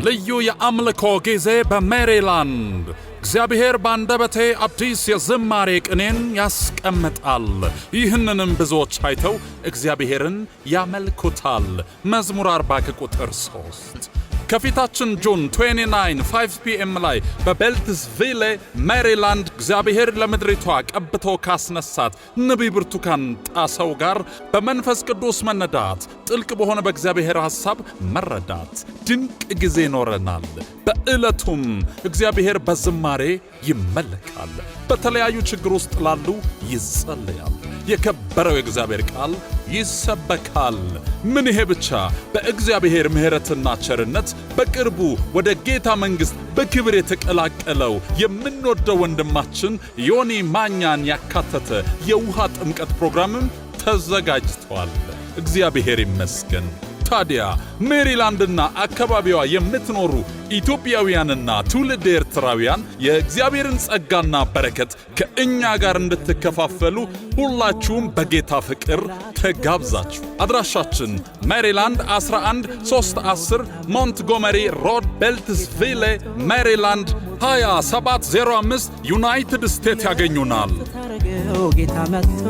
ልዩ የአምልኮ ጊዜ በሜሪላንድ እግዚአብሔር ባንደበቴ አዲስ የዝማሬ ቅኔን ያስቀምጣል። ይህንንም ብዙዎች አይተው እግዚአብሔርን ያመልኩታል። መዝሙር 40 ቁጥር 3 ከፊታችን ጁን 29 5 PM ላይ በቤልትስቪል ሜሪላንድ እግዚአብሔር ለምድሪቷ ቀብቶ ካስነሳት ነቢይ ብርቱካን ጣሰው ጋር በመንፈስ ቅዱስ መነዳት ጥልቅ በሆነ በእግዚአብሔር ሐሳብ መረዳት ድንቅ ጊዜ ይኖረናል። በዕለቱም እግዚአብሔር በዝማሬ ይመለካል። በተለያዩ ችግር ውስጥ ላሉ ይጸለያል። የከበረው የእግዚአብሔር ቃል ይሰበካል። ምን ይሄ ብቻ! በእግዚአብሔር ምሕረትና ቸርነት በቅርቡ ወደ ጌታ መንግሥት በክብር የተቀላቀለው የምንወደው ወንድማችን ዮኒ ማኛን ያካተተ የውሃ ጥምቀት ፕሮግራምም ተዘጋጅቷል። እግዚአብሔር ይመስገን። ታዲያ ሜሪላንድና አካባቢዋ የምትኖሩ ኢትዮጵያውያንና ትውልደ ኤርትራውያን የእግዚአብሔርን ጸጋና በረከት ከእኛ ጋር እንድትከፋፈሉ ሁላችሁም በጌታ ፍቅር ተጋብዛችሁ። አድራሻችን ሜሪላንድ 11310 ሞንትጎመሪ ሮድ ቤልትስቪል ሜሪላንድ 20705 ዩናይትድ ስቴትስ ያገኙናል። ጌታ መጥቶ